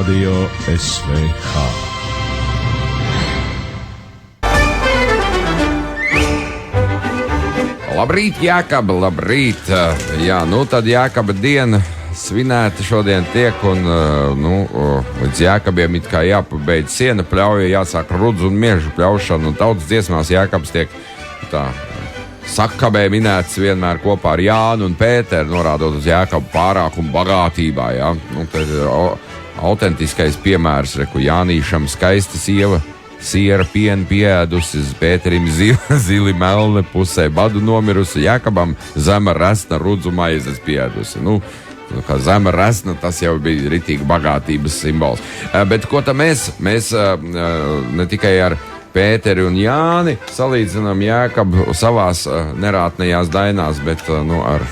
Radio SVH. Labrīt, Jākab, labrīt! Jā, tad Jākaba diena svinēta šodien tiek, un līdz Jākabiem it kā jāpabeidz siena pļauja, jāsāk rudzu un miežu pļaušana, un tautas dziesmās Jākabs tiek tā sakabē minēts vienmēr kopā ar Jānu un Pēteru, norādot uz Jākabu pārākumu bagātībā, jā. Tas ir autentiskais piemērs, reku Jānīšam skaista sieva, siera piena pieēdusi, Pēterim zili melne, pusē badu nomirusi, Jākabam zema resna rudzu maizes pieēdusi. Kā zema resna, tas jau bija ritīgi bagātības simbols. Bet ko tad mēs ne tikai ar Pēteri un Jāni salīdzinām Jākabu savās nerātnējās dainās, bet ar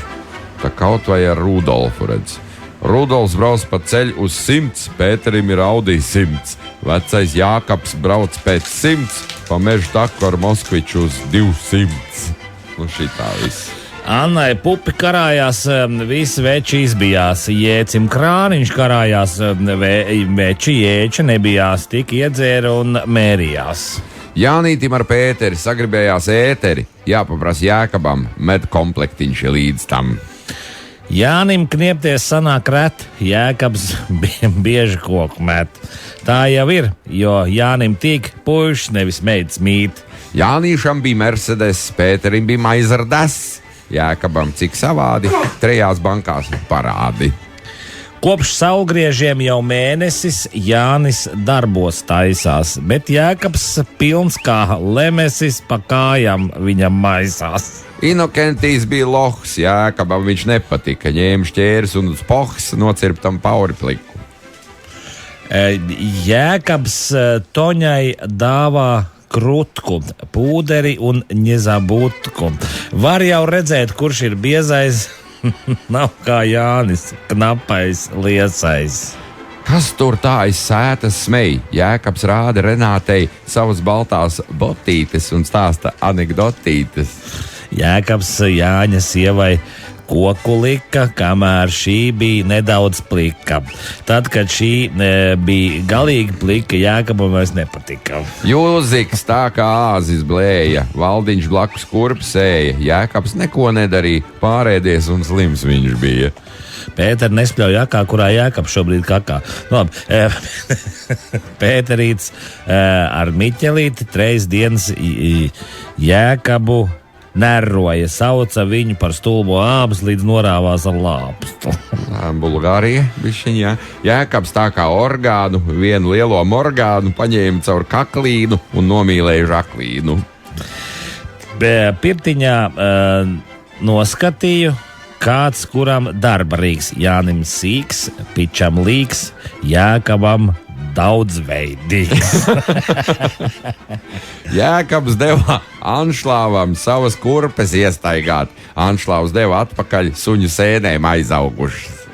kaut vai ar Rudolfu redz. Rudolfs brauc pa ceļu uz 100, Pēterim ir Audi 100. Vecais Jākabs brauc pēc 100, pa mežu taku ar Moskviču uz 200. Šitā viss. Annai pupi karājās, visi veči izbijās, Jēcim krāniņš karājās, veči Jēča nebijās, tik iedzēra un mērījās. Jānītim ar Pēteri sagribējās ēteri, jāpaprasa Jākabam, med komplektiņš līdz tam. Jānim kniepties sanāk ret, Jākabs bieži koku met. Tā jau ir, jo Jānim tīk puišs, nevis meitas mīt. Jānīšam bija Mercedes, Pēterim bija Maizardes, Jākabam cik savādi, 3 bankās parādi. Kopš saulgriežiem jau mēnesis Jānis darbos taisās, bet Jākabs pilns kā lemesis, pa kājām viņam maisās. Inokentijs bija lohs, Jākabam viņš nepatika, ņēma šķērs un uz pohs nocirptam pauri pliku. Jākabs Toņai dāvā krutku, pūderi un ņezabutku. Var jau redzēt, kurš ir biezais. Nav kā Jānis, knapais, liesais. Kas tur tā aiz sētas smej? Jākabs rāda Renātei savas baltās botītes un stāsta anekdotītes. Jākabs Jāņa sievai koku lika, kamēr šī bija nedaudz plika. Tad, kad šī bija galīgi plika, Jākabam vairs nepatika. Jūziks tā kā āzis blēja, Valdiņš blakus kurpes ēja, Jākabs neko nedarīja, pārēdies un slims viņš bija. Pēter nespļauj jakā, kurā Jākabs šobrīd kakā. Pēterīts ar Miķelīti 3 dienas Jākabu nerroja, sauca viņu par stulbo ābas, līdz norāvās ar lāpstu. Bulgārija bišķiņā. Jākabs tā kā orgānu, vienu lielo morgānu paņēma caur kaklīnu un nomīlēja žaklīnu. Pirtiņā noskatīju, kāds kuram darba rīks. Jānim sīks, pičam līks, Jākabam daudzveidīgs. Jākabs deva Anšlāvam savas kurpes iestaigāt. Anšlāvs deva atpakaļ suņu sēnēm aizaugušas.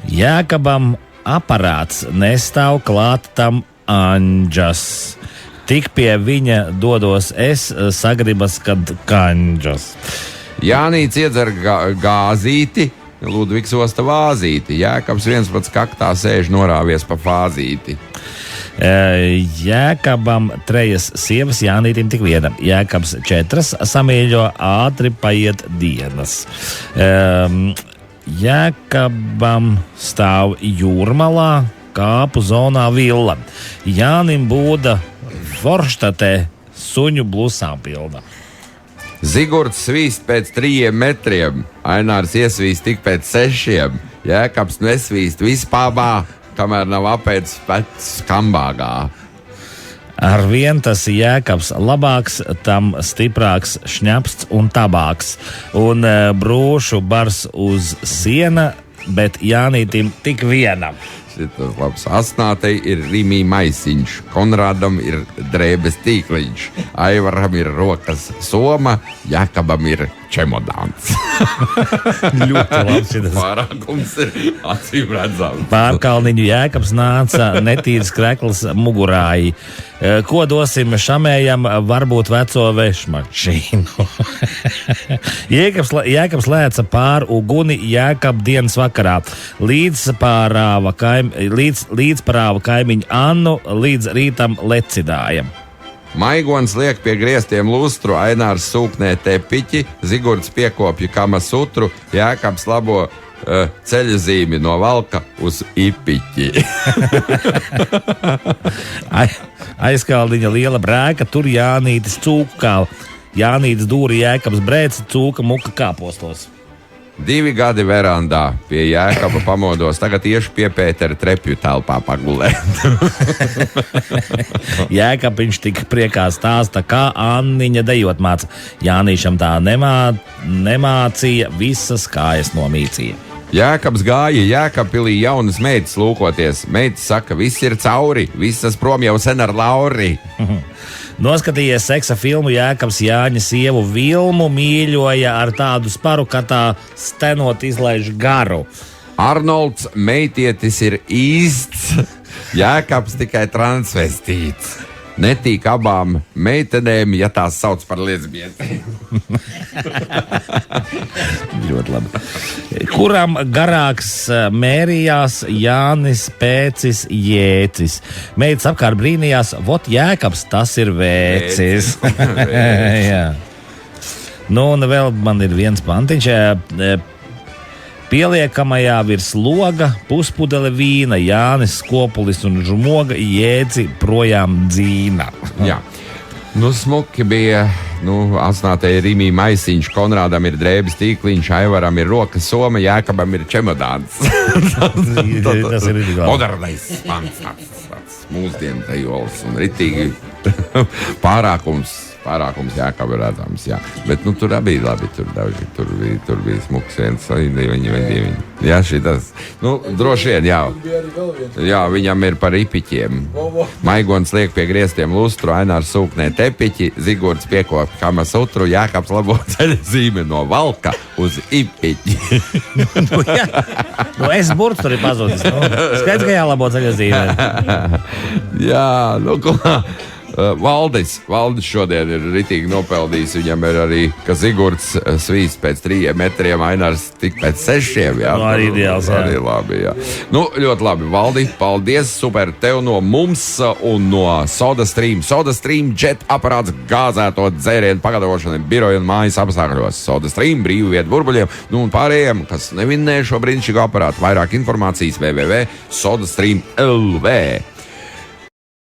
Jākabam aparāts nestāv klāt tam anģas. Tik pie viņa dodos es, sagribas, kad kanģas. Jānīts iedzer gāzīti, Ludvigs osta vāzīti. Jākabs viens pats kaktā sēž norāvies pa fāzīti. Jākabam 3 sievas, Jānītim tik viena. Jākabs 4 samīļo, ātri paiet dienas. Jākabam stāv jūrmalā, kāpu zonā villa. Jānim būda Forštatē suņu blusām pilna. Zigurds svīst pēc 3 metriem, Ainārs iesvīst tik pēc 6. Jākabs nesvīst vispābā, kamēr nav apēdis pēc skambāgā. Ar vien tas Jākabs labāks, tam stiprāks šņapsts un tabāks. Un brūšu bars uz siena, bet Jānītim tik vienam. Šitas labs. Asnātei ir Rimī maisiņš, Konrādam ir drēbes tīkliņš, Aivaram ir rokas soma, Jākabam ir čemodāns. Ļoti labs šitas. Pārākums ir acīm redzams. Pārkalniņu Jēkabs nāca netīrs krekls mugurāji. Ko dosim šamējam, varbūt veco vešmašīnu. Jēkabs lēca pār uguni Jēkab dienas vakarā. Līdzparāva kaimiņu Annu, līdz rītam lecidājam. Maigons liek pie griestiem lustru, Ainārs sūknē tepiķi, Zigurds piekopja kamasutru, Jēkabs labo ceļa zīmi no valka uz ipiķi. Aizkaldiņa liela brēka, tur Jānītis cūku kāla. Jānītis dūri Jēkabs brēci, cūka muka kāpostos. 2 gadi verandā pie Jēkaba pamodos, tagad iešu pie Pētera trepju telpā pagulēt. Jēkabiņš tik priekā stāsta, kā Anniņa dejot māca. Jānīšam tā nemācīja, visas kājas nomīcīja. Jēkabs gāja Jēkabpilī jaunas meitas lūkoties. Meitas saka, viss ir cauri, visas prom jau sen ar Lauri. Noskatījies seksa filmu, Jēkabs Jāņa sievu Vilmu mīļoja ar tādu sparu, ka tā stenot izlaiž garu. Arnolds meitietis ir īsts, Jēkabs tikai transvestīts. Netīk abām meitenēm, ja tās sauc par lesbietēm. Ļoti labi. Kuram garāks mērījās Jānis Pēcis Jēcis? Meitas apkārt brīnījās, vot Jēkabs, tas ir vēcis. Jā. Nu, un vēl man ir viens pantiņš. Pieliekamajā virs loga puspudele vīna, Jānis Skopulis un žmoga Jēci projām dzīna. Jā. Nu, smuki bija, asnātai Rimī maisiņš, Konrādam ir drēbes tīkliņš, Aivaram ir rokas soma, Jēkabam ir čemodāns. Tas ir ļoti labi. Modernais pants, tāds mūsdienu dejols un ritīgi pārākums Jēkab ir redzams, jā. Bet, tur bija labi, tur bija smuks viens, viņi. Jā, šitas, droši vien, jā. Jā, viņam ir par ipiķiem. Maigons liek pie griestiem lustru, Ainārs sūknē tepiķi, Zigurds piekop kamasutru, Jēkabs labo ceļa zīmi no valka uz ipiķi. Es burts tur ir pazudis. Skaidrs, ka jālabo ceļa zīmi. Jā, ko... Valdis šodien ir ritīgi nopelnījis. Viņam ir arī, ka Zigurds svīst pēc 3 metriem, Ainārs tik pēc 6. Jā, arī ideāls. Arī labi, jā. Ļoti labi, Valdi, paldies, super tev no mums un no SodaStream. SodaStream jet aparāts gāzēto dzērienu pagatavošanai biroju un mājas apstākļos. SodaStream brīvu vietu burbuļiem, un pārējiem, kas nevinnē šo brīnišķīgo aparātu. Vairāk informācijas www.sodastream.lv.